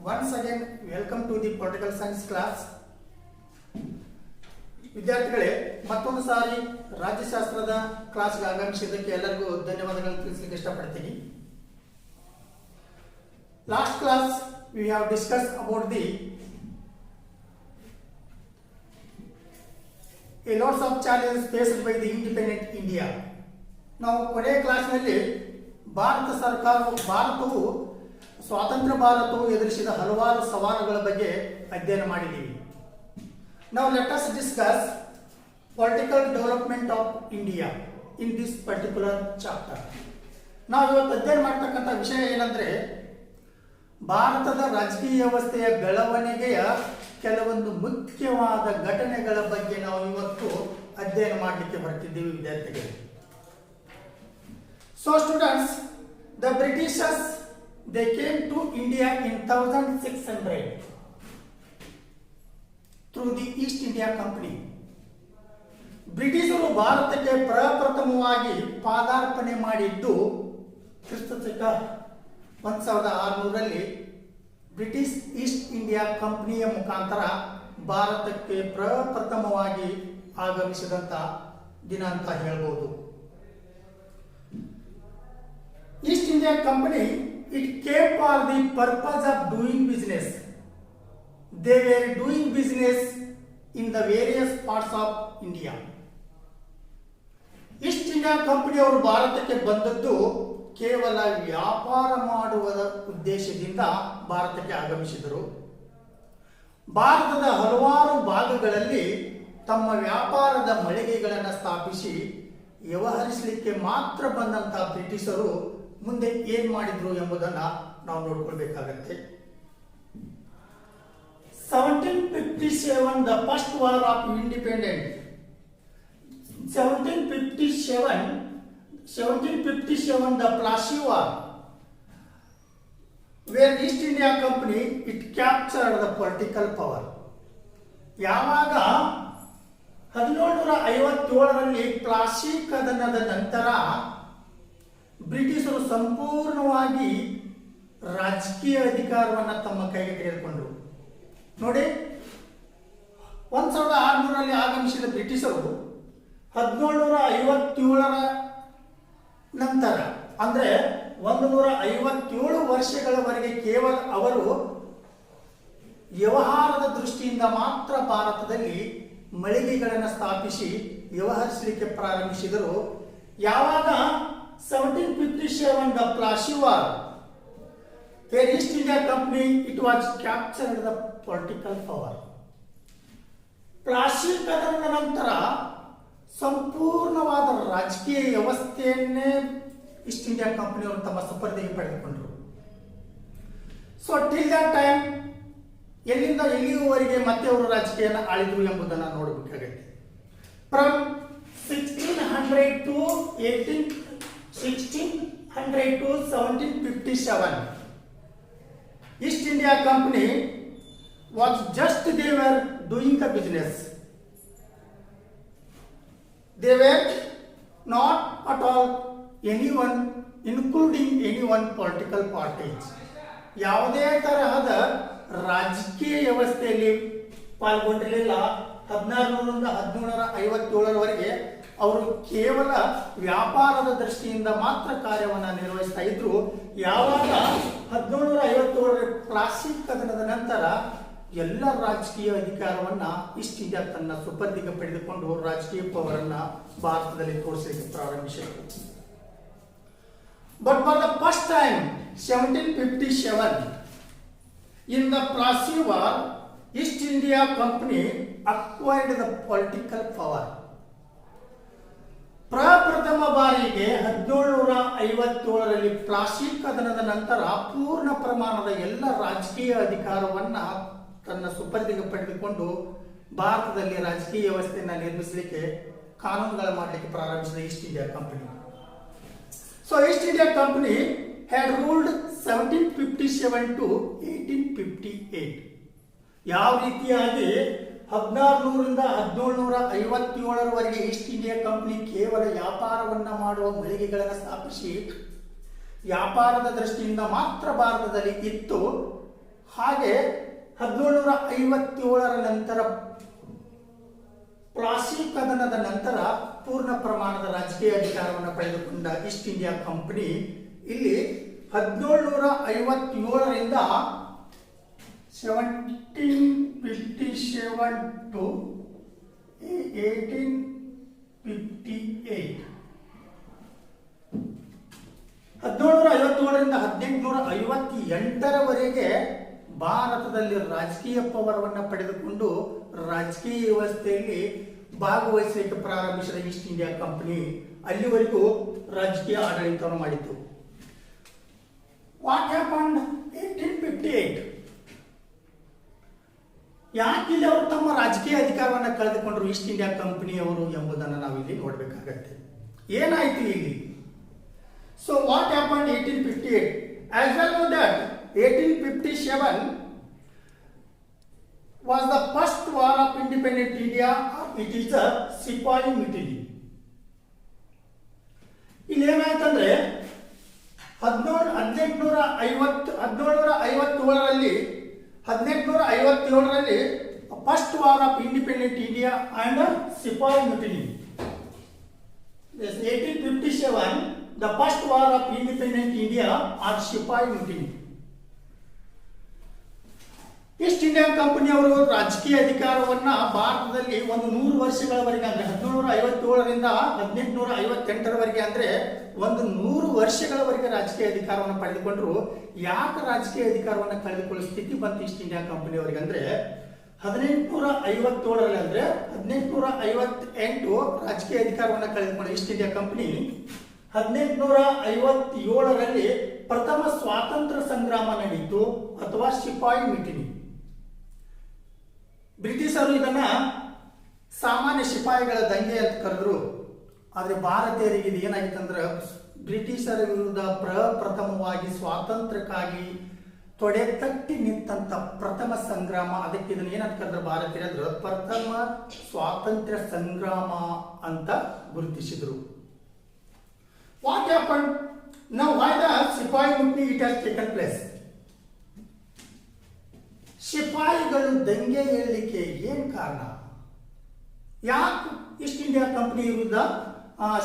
Once again, welcome to the political science class. ವಿದ್ಯಾರ್ಥಿಗಳೇ, ಮತ್ತೊಂದು ಸಾರಿ ರಾಜ್ಯಶಾಸ್ತ್ರದ ಕ್ಲಾಸ್ಗೆ ಆಗಮಿಸಿದ್ದಕ್ಕೆ ಎಲ್ಲರಿಗೂ ಧನ್ಯವಾದಗಳನ್ನು ತಿಳಿಸಲಿಕ್ಕೆ ಇಷ್ಟಪಡ್ತೀನಿ. Last class we have discussed about the a lots of challenges faced by the independent India. ನಾವು ಕೊನೆಯ ಕ್ಲಾಸ್ನಲ್ಲಿ ಭಾರತವು ಸ್ವಾತಂತ್ರ್ಯ ಭಾರತವು ಎದುರಿಸಿದ ಹಲವಾರು ಸವಾಲುಗಳ ಬಗ್ಗೆ ಅಧ್ಯಯನ ಮಾಡಿದ್ದೀವಿ. Now let us discuss political development of India in this particular chapter. ನಾವು ಇವತ್ತು ಅಧ್ಯಯನ ಮಾಡ್ತಕ್ಕಂಥ ವಿಷಯ ಏನಂದ್ರೆ ಭಾರತದ ರಾಜಕೀಯ ವ್ಯವಸ್ಥೆಯ ಬೆಳವಣಿಗೆಯ ಕೆಲವೊಂದು ಮುಖ್ಯವಾದ ಘಟನೆಗಳ ಬಗ್ಗೆ ನಾವು ಇವತ್ತು ಅಧ್ಯಯನ ಮಾಡಲಿಕ್ಕೆ ಹೊರಟಿದ್ದೀವಿ ವಿದ್ಯಾರ್ಥಿಗಳು. So students, the Britishers they came to India in 1600 through the East India Company. ಬ್ರಿಟಿಷರು ಭಾರತಕ್ಕೆ ಪ್ರಪ್ರಥಮವಾಗಿ ಪಾದಾರ್ಪಣೆ ಮಾಡಿದ್ದು ಕ್ರಿಸ್ತಶಕ 1600ರಲ್ಲಿ ಬ್ರಿಟಿಷ್ ಈಸ್ಟ್ ಇಂಡಿಯಾ ಕಂಪನಿಯ ಮುಖಾಂತರ ಭಾರತಕ್ಕೆ ಪ್ರಪ್ರಥಮವಾಗಿ ಆಗಮಿಸಿದಂತ ದಿನ ಅಂತ ಹೇಳ್ಬೋದು. East India Company, it came for the purpose of doing business. They were doing business in the various parts of India. East India Company ಅವರು ಭಾರತಕ್ಕೆ ಬಂದದ್ದು ಕೇವಲ ವ್ಯಾಪಾರ ಮಾಡುವ ಉದ್ದೇಶದಿಂದ ಭಾರತಕ್ಕೆ ಆಗಮಿಸಿದರು. ಭಾರತದ ಹಲವಾರು ಭಾಗಗಳಲ್ಲಿ ತಮ್ಮ ವ್ಯಾಪಾರದ ಮಳಿಗೆಗಳನ್ನು ಸ್ಥಾಪಿಸಿ ವ್ಯವಹರಿಸಲಿಕ್ಕೆ ಮಾತ್ರ ಬಂದಂತಹ ಬ್ರಿಟಿಷರು ಮುಂದೆ ಏನ್ ಮಾಡಿದ್ರು ಎಂಬುದನ್ನ ನಾವು ನೋಡ್ಕೊಳ್ಬೇಕಾಗತ್ತೆ. 1757 the first war of independence. 1757 the Plassey War, where East India Company it captured the political power. ಯಾವಾಗ 1757ರಲ್ಲಿ ಪ್ಲಾಸಿ ಕದನದ ನಂತರ ಬ್ರಿಟಿಷರು ಸಂಪೂರ್ಣವಾಗಿ ರಾಜಕೀಯ ಅಧಿಕಾರವನ್ನು ತಮ್ಮ ಕೈಗೆ ತೆಗೆದುಕೊಂಡರು. ನೋಡಿ, 1600ರಲ್ಲಿ ಆಗಮಿಸಿದ ಬ್ರಿಟಿಷರು 1757ರ ನಂತರ ಅಂದ್ರೆ 157 ವರ್ಷಗಳವರೆಗೆ ಕೇವಲ ಅವರು ವ್ಯವಹಾರದ ದೃಷ್ಟಿಯಿಂದ ಮಾತ್ರ ಭಾರತದಲ್ಲಿ ಮಳಿಗೆಗಳನ್ನು ಸ್ಥಾಪಿಸಿ ವ್ಯವಹರಿಸಲಿಕ್ಕೆ ಪ್ರಾರಂಭಿಸಿದರು. ಯಾವಾಗ 1757 the Plassey War, where East India Company it was captured the political power. Plassey ಕದನದ ನಂತರ ಸಂಪೂರ್ಣವಾದ ರಾಜಕೀಯ ವ್ಯವಸ್ಥೆಯನ್ನೇ ಈಸ್ಟ್ ಇಂಡಿಯಾ ಕಂಪನಿಯವರು ತಮ್ಮ ಸುಪರ್ದಿಗೆ ಪಡೆದುಕೊಂಡರು. ಸೊ ಟಿಲ್ ದಟ್ ಟೈಮ್ ಎಲ್ಲಿಂದ ಎಲ್ಲಿಯವರೆಗೆ ಮತ್ತೆ ಅವರು ರಾಜಕೀಯನ ಆಳಿದ್ರು ಎಂಬುದನ್ನು ನೋಡಬೇಕಾಗುತ್ತೆ. From 1600 to 1757 East India Company was just they were doing the business. They were not at all anyone including anyone political parties. ಯಾವುದೇ ತರಹದ ರಾಜಕೀಯ ವ್ಯವಸ್ಥೆಯಲ್ಲಿ ಪಾಲ್ಗೊಂಡಿರಲಿಲ್ಲ. 1600ರಿಂದ 1757ರವರೆಗೆ ಅವರು ಕೇವಲ ವ್ಯಾಪಾರದ ದೃಷ್ಟಿಯಿಂದ ಮಾತ್ರ ಕಾರ್ಯವನ್ನು ನಿರ್ವಹಿಸ್ತಾ ಇದ್ರು. ಯಾವಾಗ 1757ರ ಪ್ಲಾಸಿ ಕದನದ ನಂತರ ಎಲ್ಲ ರಾಜಕೀಯ ಅಧಿಕಾರವನ್ನ ಈಸ್ಟ್ ಇಂಡಿಯಾ ತನ್ನ ಸುಪರ್ದಿಗೆ ಪಡೆದುಕೊಂಡು ರಾಜಕೀಯ ಪವರನ್ನ ಭಾರತದಲ್ಲಿ ತೋರಿಸಲಿಕ್ಕೆ ಪ್ರಾರಂಭಿಸಿದರು. But for the first time 1757 in the Plassey War, East India Company acquired the political power. ಪ್ರಪ್ರಥಮ ಬಾರಿಗೆ 1757ರಲ್ಲಿ ಪ್ಲಾಸಿ ಕದನದ ನಂತರ ಪೂರ್ಣ ಪ್ರಮಾಣದ ಎಲ್ಲ ರಾಜಕೀಯ ಅಧಿಕಾರವನ್ನ ತನ್ನ ಸುಪರ್ದಿಗೆ ಪಡೆದುಕೊಂಡು ಭಾರತದಲ್ಲಿ ರಾಜಕೀಯ ವ್ಯವಸ್ಥೆಯನ್ನು ನಿರ್ಮಿಸಲಿಕ್ಕೆ ಕಾನೂನುಗಳ ಮಾಡಲಿಕ್ಕೆ ಪ್ರಾರಂಭಿಸಿದ East India company. So East India company had ruled 1757 to 1858. ಯಾವ ರೀತಿಯಾಗಿ 1600ರಿಂದ 1757ರವರೆಗೆ ಈಸ್ಟ್ ಇಂಡಿಯಾ ಕಂಪನಿ ಕೇವಲ ವ್ಯಾಪಾರವನ್ನ ಮಾಡುವ ಮಳಿಗೆಗಳನ್ನು ಸ್ಥಾಪಿಸಿ ವ್ಯಾಪಾರದ ದೃಷ್ಟಿಯಿಂದ ಮಾತ್ರ ಭಾರತದಲ್ಲಿ ಇತ್ತು. ಹಾಗೆ 1757ರ ನಂತರ ಪ್ಲಾಸಿ ಕದನದ ನಂತರ ಪೂರ್ಣ ಪ್ರಮಾಣದ ರಾಜಕೀಯ ಅಧಿಕಾರವನ್ನು ಪಡೆದುಕೊಂಡ ಈಸ್ಟ್ ಇಂಡಿಯಾ ಕಂಪನಿ ಇಲ್ಲಿ 1757ರಿಂದ 1757 ಟು 1858 1757ರಿಂದ 1858ರವರೆಗೆ ಭಾರತದಲ್ಲಿ ರಾಜಕೀಯ ಪವರವನ್ನು ಪಡೆದುಕೊಂಡು ರಾಜಕೀಯ ವ್ಯವಸ್ಥೆಯಲ್ಲಿ ಭಾಗವಹಿಸಲಿಕ್ಕೆ ಪ್ರಾರಂಭಿಸಿದ ಈಸ್ಟ್ ಇಂಡಿಯಾ ಕಂಪನಿ ಅಲ್ಲಿವರೆಗೂ ರಾಜಕೀಯ ಆಡಳಿತವನ್ನು ಮಾಡಿತು. What happened 1858? ಯಾಕೆ ಇಲ್ಲಿ ಅವರು ತಮ್ಮ ರಾಜಕೀಯ ಅಧಿಕಾರವನ್ನು ಕಳೆದುಕೊಂಡ್ರು ಈಸ್ಟ್ ಇಂಡಿಯಾ ಕಂಪನಿಯವರು ಎಂಬುದನ್ನು ನಾವು ಇಲ್ಲಿ ನೋಡಬೇಕಾಗತ್ತೆ. ಏನಾಯ್ತು ಇಲ್ಲಿ? So what happened 1858? As well know that 1857 was the first war of independent India. It is a Sepoy Mutiny. ಇಲ್ಲಿ ಏನಾಯ್ತಂದ್ರೆ 1857ರಲ್ಲಿ first war of independent India and sepoy mutiny. 1857 the first war of independent India or sepoy mutiny. East India ಕಂಪನಿಯವರು ರಾಜಕೀಯ ಅಧಿಕಾರವನ್ನ ಭಾರತದಲ್ಲಿ ಒಂದು 100 ವರ್ಷಗಳವರೆಗೆ ಅಂದ್ರೆ 1757ರಿಂದ 1858ರವರೆಗೆ ಅಂದ್ರೆ ಒಂದು 100 ವರ್ಷಗಳವರೆಗೆ ರಾಜಕೀಯ ಅಧಿಕಾರವನ್ನು ಪಡೆದುಕೊಂಡ್ರು. ಯಾಕೆ ರಾಜಕೀಯ ಅಧಿಕಾರವನ್ನು ಕಳೆದುಕೊಳ್ಳೋ ಸ್ಥಿತಿ ಬಂತು ಈಸ್ಟ್ ಇಂಡಿಯಾ ಕಂಪನಿಯವರಿಗೆ ಅಂದ್ರೆ 1857ರಲ್ಲಿ ಅಂದ್ರೆ 1858 ರಾಜಕೀಯ ಅಧಿಕಾರವನ್ನು ಕಳೆದುಕೊಂಡ ಈಸ್ಟ್ ಇಂಡಿಯಾ ಕಂಪನಿ 1857ರಲ್ಲಿ ಪ್ರಥಮ ಸ್ವಾತಂತ್ರ್ಯ ಸಂಗ್ರಾಮ ನಡೆಯಿತು ಅಥವಾ ಸಿಪಾಯಿ ಮ್ಯೂಟಿನಿ. ಬ್ರಿಟಿಷರು ಇದನ್ನ ಸಾಮಾನ್ಯ ಸಿಪಾಯಿಗಳ ದಂಗೆ ಅಂತ ಕರೆದ್ರು. ಆದ್ರೆ ಭಾರತೀಯರಿಗೆ ಇದು ಏನಾಗಿತ್ತು ಅಂದ್ರೆ ಬ್ರಿಟಿಷರ ವಿರುದ್ಧ ಪ್ರಪ್ರಥಮವಾಗಿ ಸ್ವಾತಂತ್ರ್ಯಕ್ಕಾಗಿ ತೊಡೆ ತಟ್ಟಿ ನಿಂತಂತ ಪ್ರಥಮ ಸಂಗ್ರಾಮ. ಅದಕ್ಕೆ ಇದನ್ನ ಏನಂತ ಕರೆದ್ರು ಭಾರತೀಯರು? ಪ್ರಥಮ ಸ್ವಾತಂತ್ರ್ಯ ಸಂಗ್ರಾಮ ಅಂತ ಗುರುತಿಸಿದ್ರು. What happen? Now why the sepoy mutiny it has taken place? ಸಿಪಾಯಿಗಳು ದಂಗೆ ಏಳಲಿಕ್ಕೆ ಏನ್ ಕಾರಣ? ಯಾಕೆ ಈಸ್ಟ್ ಇಂಡಿಯಾ ಕಂಪನಿ ವಿರುದ್ಧ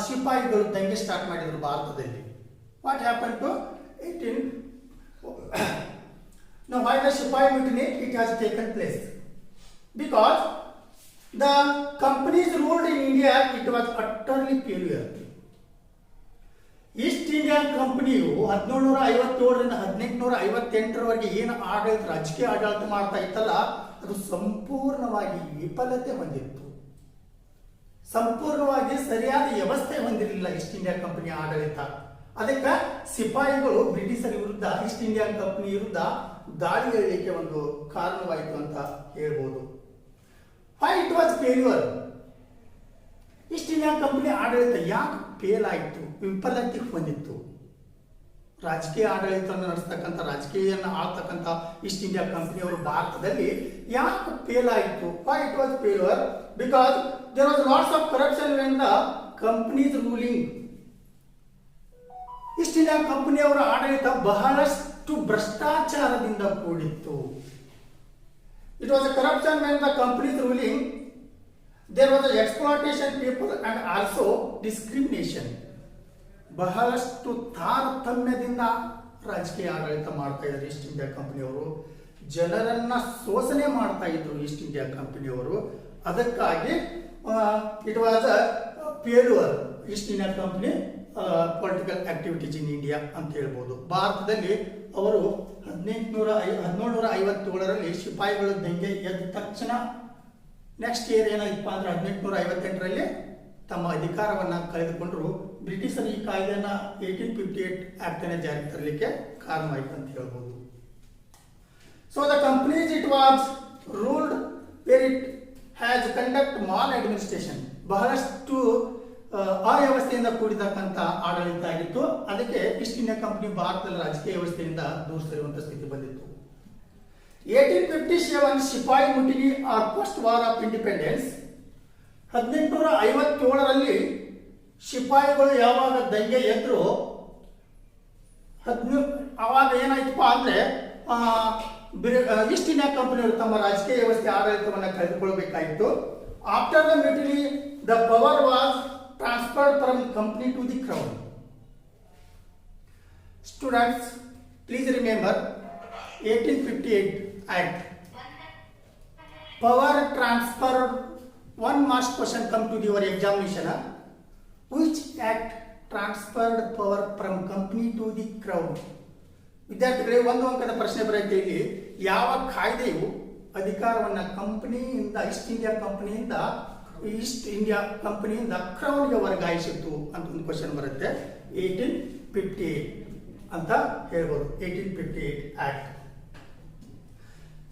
ಸಿಪಾಯಿಗಳು ದಂಗೆ ಸ್ಟಾರ್ಟ್ ಮಾಡಿದ್ರು ಭಾರತದಲ್ಲಿ? What happen to 18? Now why the sepoy mutiny it has taken place? Because the companies ruled in India it was utterly failure. East India ಕಂಪನಿಯು 1757ರಿಂದ 1858ರವರೆಗೆ ಏನು ಆಡಳಿತ ರಾಜಕೀಯ ಆಡಳಿತ ಮಾಡ್ತಾ ಇತ್ತಲ್ಲ ಅದು ಸಂಪೂರ್ಣವಾಗಿ ವಿಫಲತೆ ಹೊಂದಿತ್ತು. ಸಂಪೂರ್ಣವಾಗಿ ಸರಿಯಾದ ವ್ಯವಸ್ಥೆ ಹೊಂದಿರಲಿಲ್ಲ ಈಸ್ಟ್ ಇಂಡಿಯಾ ಕಂಪನಿ ಆಡಳಿತ. ಅದಕ್ಕೆ ಸಿಪಾಯಿಗಳು ಬ್ರಿಟಿಷರ ವಿರುದ್ಧ ಈಸ್ಟ್ ಇಂಡಿಯಾ ಕಂಪನಿ ವಿರುದ್ಧ ದಾಳಿ ಏಳಲಿಕ್ಕೆ ಒಂದು ಕಾರಣವಾಯಿತು ಅಂತ ಹೇಳ್ಬೋದು. Y it was failure? East India company ಆಡಳಿತ ಯಾಕೆ ಫೇಲ್ ಆಯಿತು, ವಿಫಲತೆ ಹೊಂದಿತ್ತು? ರಾಜಕೀಯ ಆಡಳಿತವನ್ನು ನಡೆಸ್ತಕ್ಕಂಥ ರಾಜಕೀಯವನ್ನು ಆಳ್ತಕ್ಕಂಥ ಈಸ್ಟ್ ಇಂಡಿಯಾ ಕಂಪನಿಯವರು ಭಾರತದಲ್ಲಿ ಯಾಕೆ ಫೇಲ್ ಆಯಿತು? Why it was failure? Because there was lots of corruption when the companies ruling. East India ಕಂಪನಿಯವರ ಆಡಳಿತ ಬಹಳಷ್ಟು ಭ್ರಷ್ಟಾಚಾರದಿಂದ ಕೂಡಿತ್ತು. It was a corruption when the companies ruling. There was an exploitation people and also discrimination. ಬಹಳಷ್ಟು ತಾರತಮ್ಯದಿಂದ ರಾಜಕೀಯ ಆಡಳಿತ ಮಾಡ್ತಾ ಇದ್ದಾರೆ ಈಸ್ಟ್ ಇಂಡಿಯಾ ಕಂಪನಿಯವರು. ಜನರನ್ನ ಶೋಷಣೆ ಮಾಡ್ತಾ ಇದ್ರು ಈಸ್ಟ್ ಇಂಡಿಯಾ ಕಂಪನಿಯವರು. ಅದಕ್ಕಾಗಿ it was a failure East India company political activities in India ಅಂತ ಹೇಳ್ಬೋದು. ಭಾರತದಲ್ಲಿ ಅವರು 1757ರಲ್ಲಿ ಸಿಪಾಯಿಗಳು ದಂಗೆ ಎದ್ದ ತಕ್ಷಣ ನೆಕ್ಸ್ಟ್ ಇಯರ್ ಏನಾಯ್ತಪ್ಪ ಅಂದ್ರೆ 1858ರಲ್ಲಿ ತಮ್ಮ ಅಧಿಕಾರವನ್ನು ಕಳೆದುಕೊಂಡ್ರು. ಬ್ರಿಟಿಷರು ಈ ಕಾಯ್ದೆಯನ್ನ 1858 ಆಕ್ಟ್ ಅನ್ನು ಜಾರಿಗೆ ತರಲಿಕ್ಕೆ ಕಾರಣವಾಯಿತು ಅಂತ ಹೇಳ್ಬೋದು. So the companies it was ruled where it has conduct mall administration. ಬಹಳಷ್ಟು ಅವ್ಯವಸ್ಥೆಯಿಂದ ಕೂಡಿದಕ್ಕಂಥ ಆಡಳಿತ ಆಗಿತ್ತು. ಅದಕ್ಕೆ ಈಸ್ಟ್ ಇಂಡಿಯಾ ಕಂಪನಿ ಭಾರತದ ರಾಜಕೀಯ ವ್ಯವಸ್ಥೆಯಿಂದ ದೂರ ಸರಿಯುವಂತ ಸ್ಥಿತಿ ಬಂದಿತ್ತು. 1857 sepoy mutiny or first war of independence. 1857ರಲ್ಲಿ ಸಿಪಾಯಿಗಳು ಯಾವಾಗ ದಂಗೆ ಎದ್ರು, ಅವಾಗ ಏನಾಯ್ತಪ್ಪ ಅಂದ್ರೆ ಈಸ್ಟ್ ಇಂಡಿಯಾ ಕಂಪನಿಯವರು ತಮ್ಮ ರಾಜಕೀಯ ವ್ಯವಸ್ಥೆ ಆಡಳಿತವನ್ನು ಕಳೆದುಕೊಳ್ಳಬೇಕಾಯಿತು. After the military the power was transferred from company to the crown. Students, please remember 1858 Act. Power transfer. One marks question come to your examination. Which act transferred power from company to the crown? ವಿದ್ಯಾರ್ಥಿಗಳೇ, ಒಂದು ಅಂಕದ ಪ್ರಶ್ನೆ ಬರುತ್ತೆ ಇಲ್ಲಿ. ಯಾವ ಕಾಯ್ದೆಯು ಅಧಿಕಾರವನ್ನು ಕಂಪನಿಯಿಂದ East India ಕಂಪನಿಯಿಂದ ಕ್ರೌನ್ಗೆ ವರ್ಗಾಯಿಸಿತು ಅಂತ ಒಂದು ಕ್ವಶನ್ ಬರುತ್ತೆ. 1858 ಅಂತ ಹೇಳ್ಬೋದು. 1858 Act.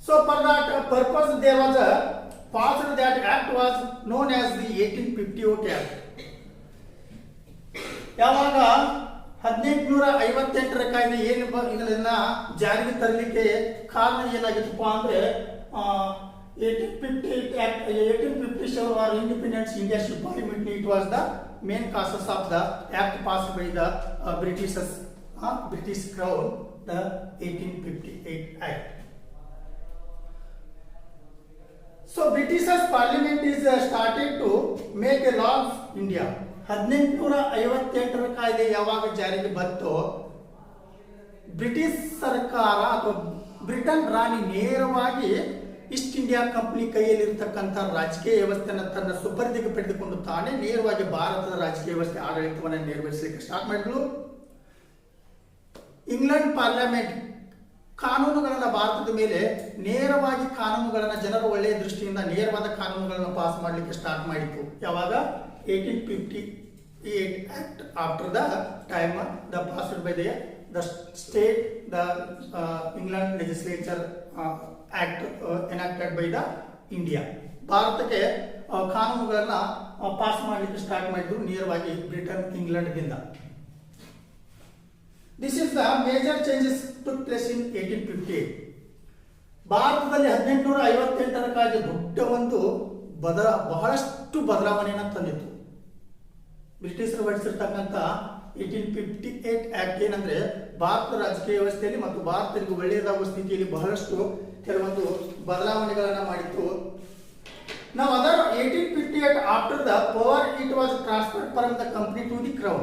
So for that purpose there was a passed that act was known as the 1858 Act. ಯಾವಾಗ 1858ರ ಕಾಯ್ದೆ ಏನು ಇದನ್ನ ಜಾರಿಗೆ ತರಲಿಕ್ಕೆ ಕಾರಣ ಏನಾಗಿತ್ತಪ್ಪ ಅಂದ್ರೆ 1858 Act, 1857 or Independence India should parliament. It was the main causes of the act passed by the British Crown, the 1858 Act. So British's parliament is started to make a law of India. 1858ರ ಕಾಯ್ದೆ ಯಾವಾಗ ಜಾರಿಗೆ ಬಂತೋ British ಸರ್ಕಾರ ಅಥವಾ Britain ರಾಣಿ ನೇರವಾಗಿ East India company ಕೈಯಲ್ಲಿರ್ತಕ್ಕಂಥ ರಾಜಕೀಯ ವ್ಯವಸ್ಥೆಯನ್ನು ತನ್ನ ಸುಪರ್ದಿಗೆ ಪಡೆದುಕೊಂಡು ತಾನೇ ನೇರವಾಗಿ ಭಾರತದ ರಾಜಕೀಯ ವ್ಯವಸ್ಥೆ ಆಡಳಿತವನ್ನು ನಿರ್ವಹಿಸಲಿಕ್ಕೆ ಸ್ಟಾರ್ಟ್ ಮಾಡಿದ್ರು. ಇಂಗ್ಲೆಂಡ್ ಪಾರ್ಲಿಮೆಂಟ್ ಕಾನೂನುಗಳನ್ನು ಭಾರತದ ಮೇಲೆ ನೇರವಾಗಿ ಕಾನೂನುಗಳನ್ನು ಜನರ ಒಳ್ಳೆಯ ದೃಷ್ಟಿಯಿಂದ ನೇರವಾದ ಕಾನೂನುಗಳನ್ನು ಪಾಸ್ ಮಾಡಲಿಕ್ಕೆ ಸ್ಟಾರ್ಟ್ ಮಾಡಿತ್ತು. ಯಾವಾಗ 1858 Act. After the time the passed by the state, the England legislature act enacted by the India. ಭಾರತಕ್ಕೆ ಕಾನೂನುಗಳನ್ನು ಪಾಸ್ ಮಾಡಲಿಕ್ಕೆ ಸ್ಟಾರ್ಟ್ ಮಾಡಿದ್ರು ನೇರವಾಗಿ Britain ಇಂಗ್ಲೆಂಡ್ದಿಂದ. This is the major changes took place in 1858. ಭಾರತದಲ್ಲಿ 1858ರ ಕಾಯ್ದೆ ದೊಡ್ಡ ಒಂದು ಬಹಳಷ್ಟು ಬದಲಾವಣೆಯನ್ನು ತಂದಿತ್ತು. ಬ್ರಿಟಿಷರು ಹೊರಡಿಸಿರ್ತಕ್ಕಂಥ 1858 Act ಏನಂದ್ರೆ ಭಾರತದ ರಾಜಕೀಯ ವ್ಯವಸ್ಥೆಯಲ್ಲಿ ಮತ್ತು ಭಾರತಕ್ಕೆ ಒಳ್ಳೆಯದಾಗುವ ಸ್ಥಿತಿಯಲ್ಲಿ ಬಹಳಷ್ಟು ಕೆಲವೊಂದು ಬದಲಾವಣೆಗಳನ್ನು ಮಾಡಿತ್ತು. Now other 1858 after the power it was transferred from the company to the crown.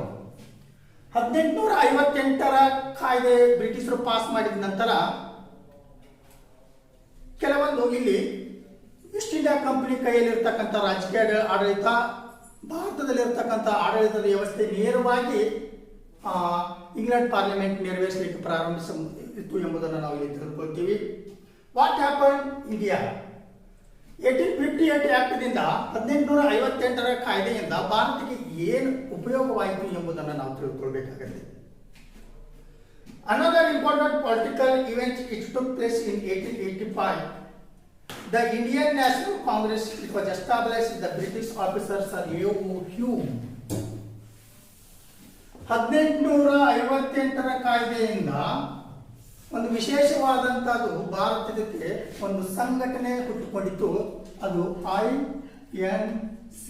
1858ರ ಕಾಯ್ದೆ ಬ್ರಿಟಿಷರು ಪಾಸ್ ಮಾಡಿದ ನಂತರ ಕೆಲವೊಂದು ಇಲ್ಲಿ ಈಸ್ಟ್ ಇಂಡಿಯಾ ಕಂಪನಿ ಕೈಯಲ್ಲಿರ್ತಕ್ಕಂಥ ರಾಜಕೀಯ ಆಡಳಿತ, ಭಾರತದಲ್ಲಿರ್ತಕ್ಕಂಥ ಆಡಳಿತದ ವ್ಯವಸ್ಥೆ ನೇರವಾಗಿ ಇಂಗ್ಲೆಂಡ್ ಪಾರ್ಲಿಮೆಂಟ್ ನೆರವೇರಿಸಲಿಕ್ಕೆ ಪ್ರಾರಂಭಿಸಿತ್ತು ಎಂಬುದನ್ನು ನಾವು ಇಲ್ಲಿ ತಿಳ್ಕೊಳ್ತೀವಿ. What happen India? 1858 ಆಕ್ಟ್ದಿಂದ 1858ರ ಕಾಯ್ದೆಯಿಂದ ಭಾರತಕ್ಕೆ ಏನು ಉಪಯೋಗವಾಯಿತು ಎಂಬುದನ್ನು ನಾವು ತಿಳ್ಕೊಳ್ಬೇಕಾಗುತ್ತೆ. Another important political event which took place in 1885, the Indian National Congress, it was established. The British officer Sir A.O. Hume 1858ರ ಕಾಯ್ದೆಯಿಂದ ಒಂದು ವಿಶೇಷವಾದಂತಹದ್ದು ಭಾರತಕ್ಕೆ ಒಂದು ಸಂಘಟನೆ ಹುಟ್ಟುಕೊಂಡಿತ್ತು. ಅದು INC,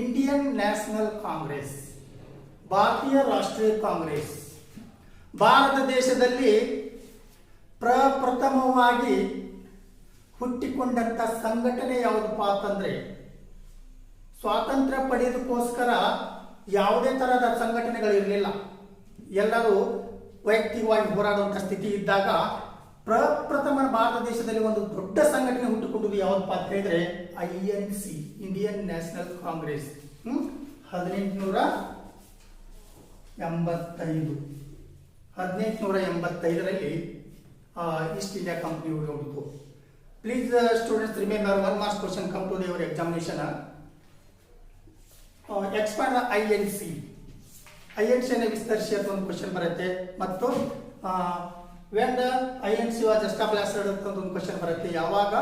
ಇಂಡಿಯನ್ ನ್ಯಾಷನಲ್ ಕಾಂಗ್ರೆಸ್, ಭಾರತೀಯ ರಾಷ್ಟ್ರೀಯ ಕಾಂಗ್ರೆಸ್. ಭಾರತ ದೇಶದಲ್ಲಿ ಪ್ರಪ್ರಥಮವಾಗಿ ಹುಟ್ಟಿಕೊಂಡಂತ ಸಂಘಟನೆ ಯಾವುದಪ್ಪ ಅಂತಂದ್ರೆ, ಸ್ವಾತಂತ್ರ್ಯ ಪಡೆಯೋದಕ್ಕೋಸ್ಕರ ಯಾವುದೇ ತರಹದ ಸಂಘಟನೆಗಳಿರಲಿಲ್ಲ. ಎಲ್ಲರೂ ವೈಯಕ್ತಿಕವಾಗಿ ಹೋರಾಡುವಂಥ ಸ್ಥಿತಿ ಇದ್ದಾಗ ಪ್ರಪ್ರಥಮ ಭಾರತ ದೇಶದಲ್ಲಿ ಒಂದು ದೊಡ್ಡ ಸಂಘಟನೆ ಹುಟ್ಟುಕೊಂಡುದು ಯಾವುದಪ್ಪ ಅಂತ ಹೇಳಿದ್ರೆ INC, ಇಂಡಿಯನ್ ನ್ಯಾಷನಲ್ ಕಾಂಗ್ರೆಸ್. 1885ರಲ್ಲಿ ಈಸ್ಟ್ ಇಂಡಿಯಾ ಕಂಪನಿ ಹುಟ್ಟಿತು. Please students remember, 1 marks question come to your examination. Expand the INC. INC ಅನ್ನು ವಿಸ್ತರಿಸಿ ಅಂತ ಒಂದು ಕ್ವಶನ್ ಬರುತ್ತೆ. ಮತ್ತು when the INC was established ಅಂತ ಒಂದು ಕ್ವಶನ್ ಬರುತ್ತೆ. ಯಾವಾಗ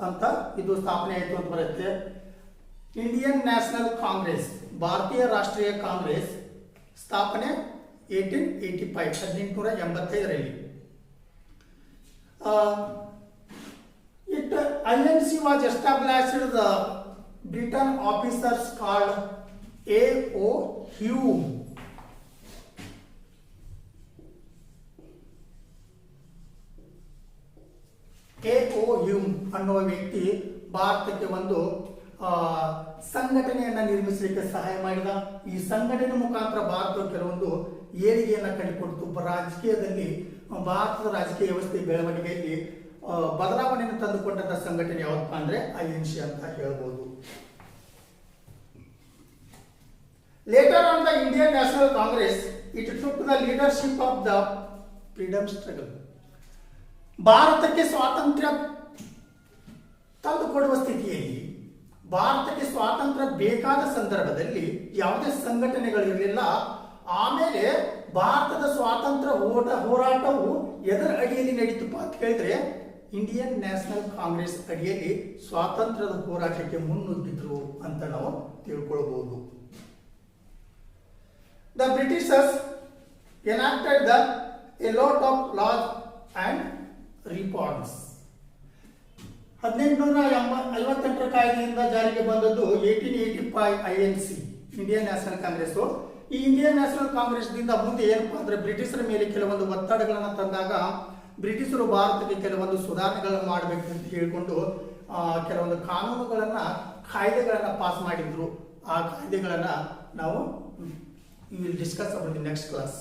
ಅಂತ ಇದು ಸ್ಥಾಪನೆ ಆಯಿತು ಅಂತ ಬರುತ್ತೆ. ಇಂಡಿಯನ್ ನ್ಯಾಷನಲ್ ಕಾಂಗ್ರೆಸ್, ಭಾರತೀಯ ರಾಷ್ಟ್ರೀಯ ಕಾಂಗ್ರೆಸ್ ಸ್ಥಾಪನೆ 1885ರಲ್ಲಿ. INC was established. The Britain officers called A.O. Hume. A O. Hume ಅನ್ನುವ ವ್ಯಕ್ತಿ ಭಾರತಕ್ಕೆ ಒಂದು ಸಂಘಟನೆಯನ್ನ ನಿರ್ಮಿಸಲಿಕ್ಕೆ ಸಹಾಯ ಮಾಡಿದ. ಈ ಸಂಘಟನೆ ಮುಖಾಂತರ ಭಾರತ ಕೆಲವೊಂದು ಏಳಿಗೆಯನ್ನ ಕಂಡುಕೊಡ್ತು. ರಾಜಕೀಯದಲ್ಲಿ ಭಾರತದ ರಾಜಕೀಯ ವ್ಯವಸ್ಥೆ ಬೆಳವಣಿಗೆಯಲ್ಲಿ ಬದಲಾವಣೆಯನ್ನು ತಂದುಕೊಂಡಂತ ಸಂಘಟನೆ ಯಾವಪ್ಪ ಅಂದ್ರೆ ಐಎನ್ಸಿ ಅಂತ ಹೇಳ್ಬೋದು. Later on the Indian National Congress it took the leadership of the freedom struggle. ಭಾರತಕ್ಕೆ ಸ್ವಾತಂತ್ರ್ಯ ತಂದುಕೊಡುವ ಸ್ಥಿತಿಯಲ್ಲಿ, ಭಾರತಕ್ಕೆ ಸ್ವಾತಂತ್ರ್ಯ ಬೇಕಾದ ಸಂದರ್ಭದಲ್ಲಿ ಯಾವುದೇ ಸಂಘಟನೆಗಳಿರಲಿಲ್ಲ. ಆಮೇಲೆ ಭಾರತದ ಸ್ವಾತಂತ್ರ್ಯ ಹೋರಾಟವು ಎದರ ಅಡಿಯಲ್ಲಿ ನಡೀತಪ್ಪ ಅಂತ ಹೇಳಿದ್ರೆ ಇಂಡಿಯನ್ ನ್ಯಾಷನಲ್ ಕಾಂಗ್ರೆಸ್ ಅಡಿಯಲ್ಲಿ ಸ್ವಾತಂತ್ರ್ಯದ ಹೋರಾಟಕ್ಕೆ ಮುನ್ನುಗ್ಗಿದ್ರು ಅಂತ ನಾವು ತಿಳ್ಕೊಳ್ಬಹುದು. The Britishers enacted a lot of laws and reforms. 1858ರ ಕಾಯ್ದೆಯಿಂದ ಜಾರಿಗೆ ಬಂದದ್ದು 1885 ಐಎನ್ಸಿ ಇಂಡಿಯನ್ ನ್ಯಾಷನಲ್ ಕಾಂಗ್ರೆಸ್. ಈ ಇಂಡಿಯನ್ ನ್ಯಾಷನಲ್ ಕಾಂಗ್ರೆಸ್ ದಿಂದ ಮುಂದೆ ಏನಪ್ಪಾ ಅಂದ್ರೆ ಬ್ರಿಟಿಷರ ಮೇಲೆ ಕೆಲವೊಂದು ಒತ್ತಡಗಳನ್ನು ತಂದಾಗ ಬ್ರಿಟಿಷರು ಭಾರತಕ್ಕೆ ಕೆಲವೊಂದು ಸುಧಾರಣೆಗಳನ್ನು ಮಾಡಬೇಕು ಅಂತ ಹೇಳಿಕೊಂಡು ಕೆಲವೊಂದು ಕಾಯ್ದೆಗಳನ್ನ ಪಾಸ್ ಮಾಡಿದ್ರು. ಆ ಕಾಯ್ದೆಗಳನ್ನ ನಾವು discuss about the next class.